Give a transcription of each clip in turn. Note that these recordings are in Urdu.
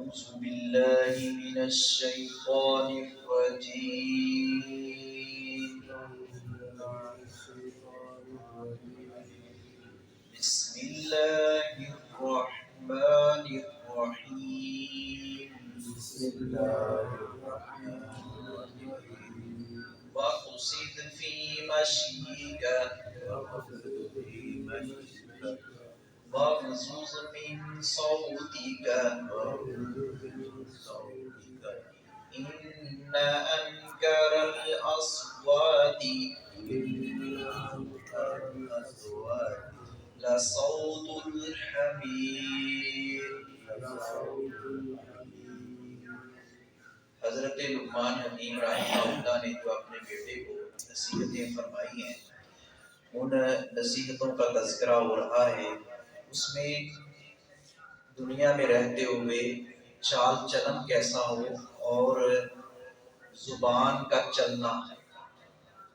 أعوذ بالله من الشيطان الرجيم. بسم الله الرحمن الرحيم. واقصد في مشيك واغضض من صوتك إن أنكر الأصوات لصوت الحمير. حضرت لقمان حکیم رحمہ اللہ نے جو اپنے بیٹے کو نصیحتیں فرمائی ہیں، ان نصیحتوں کا تذکرہ ہو رہا ہے۔ اس میں دنیا میں رہتے ہوئے چال چلن کیسا ہو اور زبان کا چلنا،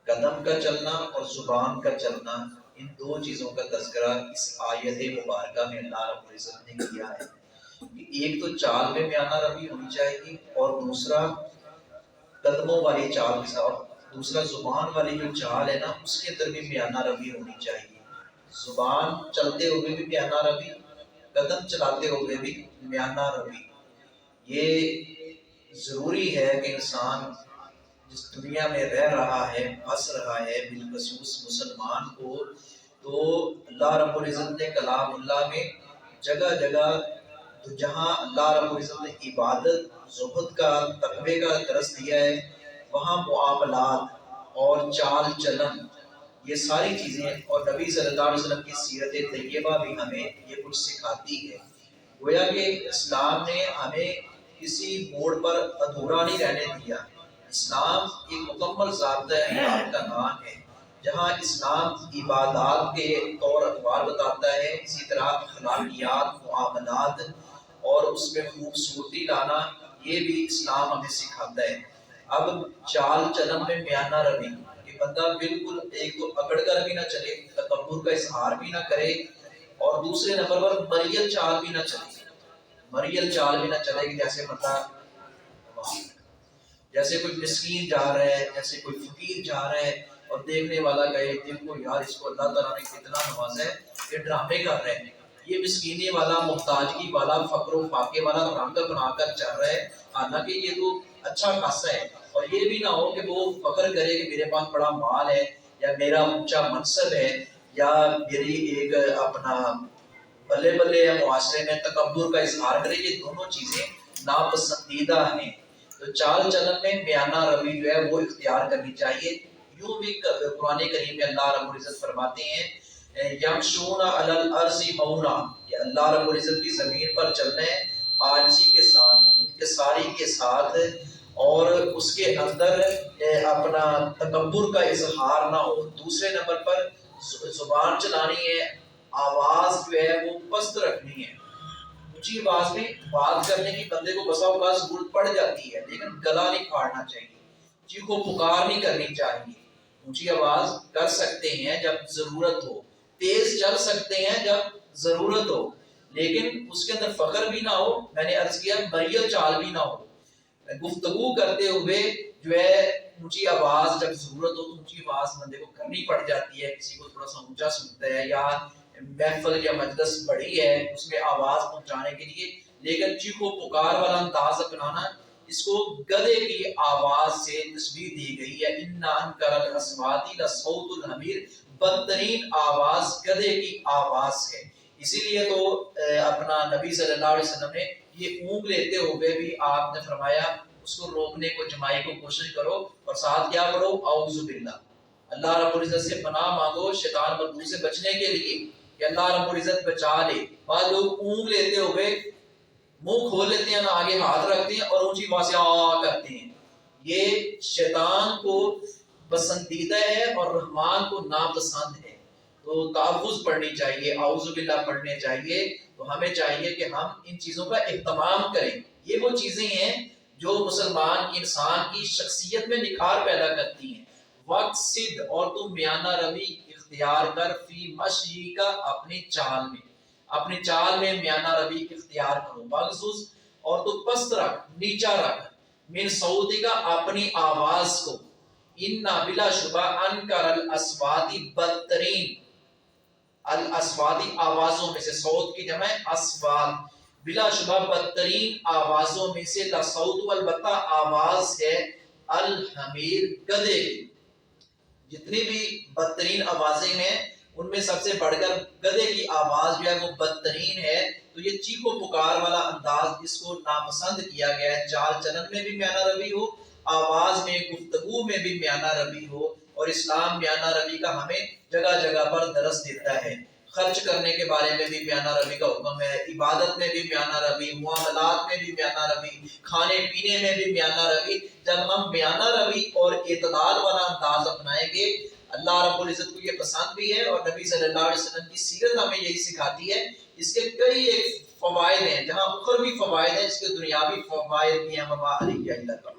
قدم کا چلنا اور زبان کا چلنا، ان دو چیزوں کا تذکرہ اس آیت مبارکہ میں اللہ رب العزت نے کیا ہے کہ ایک تو چال میں میانہ روی ہونی چاہیے، اور دوسرا قدموں والی چال کے ساتھ، دوسرا زبان والی جو چال ہے نا، اس کے اندر بھی میانہ روی ہونی چاہیے۔ زبان چلتے ہوئے بھی میانہ روی، قدم چلاتے ہوئے بھی میانہ روی۔ یہ ضروری ہے کہ انسان جس دنیا میں رہ رہا ہے، بس رہا ہے، بالخصوص مسلمان کو، تو اللہ رب العزت نے کلام اللہ میں جگہ جگہ جہاں اللہ رب العزت نے عبادت، زہد کا، تقوی کا درس دیا ہے، وہاں معاملات اور چال چلن، یہ ساری چیزیں، اور نبی صلی اللہ علیہ وسلم کی سیرت طیبہ بھی ہمیں یہ کچھ سکھاتی ہے۔ گویا کہ اسلام نے ہمیں کسی موڑ پر ادھورا نہیں رہنے دیا۔ اسلام ایک مکمل ضابطہ حیات کا نام ہے، جہاں اسلام عبادات کے طور اطوار بتاتا ہے، اسی طرح اخلاقیات، معاملات اور اس میں خوبصورتی لانا، یہ بھی اسلام ہمیں سکھاتا ہے۔ اب چال چلن میں میانہ روی، کہ بندہ بالکل ایک تو اکڑ کر بھی نہ چلے، تکبر کا اظہار بھی نہ کرے، اور دوسرے نمبر پر مریل چال بھی نہ چلے۔ مریل چال بھی نہ چلے کہ جیسے کوئی مسکین جا رہا ہے، جیسے کوئی فقیر جا رہا ہے، اور دیکھنے والا کہے دیکھو یار اس کو اللہ تعالیٰ نے کتنا نوازا ہے، یہ ڈرامے کر رہے ہیں، یہ مسکینی والا، محتاجگی والا، فقر و فاقے والا رنگ بنا کر چل رہا ہے، حالانکہ یہ تو اچھا خاصا ہے۔ اور یہ بھی نہ ہو کہ وہ فخر کرے کہ میرے پاس بڑا مال ہے، یا میرا اونچا منصب ہے، یا میری ایک اپنا بلے بلے ہے معاشرے میں، تکبر کا اظہار کرے۔ یہ دونوں چیزیں ناپسندیدہ ہیں۔ تو چال چلن میں میانہ روی جو ہے وہ اختیار کرنی چاہیے۔ یوں بھی قرآن کریم میں اللہ رب العزت فرماتے ہیں یمشون علی الارض ہونا، کہ اللہ رب العزت کی زمین پر چلنا ہے عاجزی کے ساتھ، انکساری کے ساتھ، اور اس کے اندر اپنا تکبر کا اظہار نہ ہو۔ دوسرے نمبر پر زبان چلانی ہے، آواز جو ہے وہ پست رکھنی ہے۔ اونچی آواز میں بات کرنے کی بندے کو بسا اوقات ضرورت پڑ جاتی ہے، لیکن گلا نہیں پھاڑنا چاہیے، چیخو پکار نہیں کرنی چاہیے۔ اونچی آواز کر سکتے ہیں جب ضرورت ہو، تیز چل سکتے ہیں جب ضرورت ہو، لیکن اس کے اندر فخر بھی نہ ہو، میں نے عرض کیا مریل چال بھی نہ ہو۔ گفتگو کرتے ہوئے جو ہے اونچی آواز جب ضرورت ہو تو اونچی آواز بندے کو کرنی پڑ جاتی ہے، کسی کو تھوڑا سا اونچا سنتا ہے، یا محفل یا مجلس بڑی ہے اس میں آواز پہنچانے کے لیے، لیکن چیخو پکار والا انداز اپنانا، اس کو گدھے کی آواز سے تشبیہ دی گئی ہے۔ ان انکر الاصوات لصوت الحمیر، بدترین آواز گدھے کی آواز ہے۔ اسی لیے تو اپنا نبی صلی اللہ علیہ وسلم نے یہ اونگ لیتے ہوئے بھی آپ نے فرمایا اس کو روکنے کو، جمائی کو کوشش کرو، اور ساتھ کیا پڑھو اعوذ باللہ، اللہ رب العزت سے پناہ مانگو شیطان بدبو سے بچنے کے لیے کہ اللہ رب العزت بچا لے۔ بعض لوگ اونگ لیتے ہوئے منہ کھول لیتے ہیں، نہ آگے ہاتھ رکھتے ہیں اور اونچی آواز سے آ کرتے ہیں، یہ شیطان کو پسندیدہ ہے اور رحمان کو ناپسند ہے۔ تو تحفظ پڑھنی چاہیے، اعوذ باللہ پڑھنے چاہیے۔ تو ہمیں چاہیے کہ ہم ان چیزوں کا اہتمام کریں۔ یہ وہ چیزیں ہیں جو مسلمان کی، انسان کی شخصیت میں نکھار پیدا کرتی ہیں۔ وقت صد، اور تم میانہ روی اختیار کر، فی مشی کا، اپنی چال میں، اپنی چال میں میانہ روی اختیار کرو، بغض، اور تو پست رکھ، نیچا رکھ، من صوتی کا اپنی آواز کو، انّا بلا شبہ انکر الاصواتی بدترین، الاصواتی آوازوں میں سے، صوت کی جمع اصوات، بلا شبہ بدترین آوازوں میں سے، لصوت البتہ آواز ہے، الحمیر گدھے کی، جتنی بھی بدترین آوازیں ہیں ان میں سب سے بڑھ کر گدھے کی آواز جو ہے وہ بدترین ہے۔ تو یہ چیخو پکار والا انداز اس کو ناپسند کیا گیا ہے، چال چلن میں بھی میانہ روی ہو، آواز میں، گفتگو میں بھی میانہ روی ہو، اور اسلام میانہ روی کا ہمیں جگہ جگہ پر درس دیتا ہے۔ خرچ کرنے کے بارے میں بھی میانہ روی کا حکم ہے، عبادت میں بھی میانہ روی، معاملات میں بھی میانہ روی، کھانے پینے میں بھی میانہ روی۔ جب ہم میانہ روی اور اعتدال والا انداز اپنائیں گے، اللہ رب العزت کو یہ پسند بھی ہے، اور نبی صلی اللہ علیہ وسلم کی سیرت ہمیں یہی سکھاتی ہے۔ اس کے کئی ایک فوائد ہیں، جہاں اخروی فوائد ہیں، اس کے دنیاوی فوائد بھی ہیں۔ وما علیہ الا البلاغ۔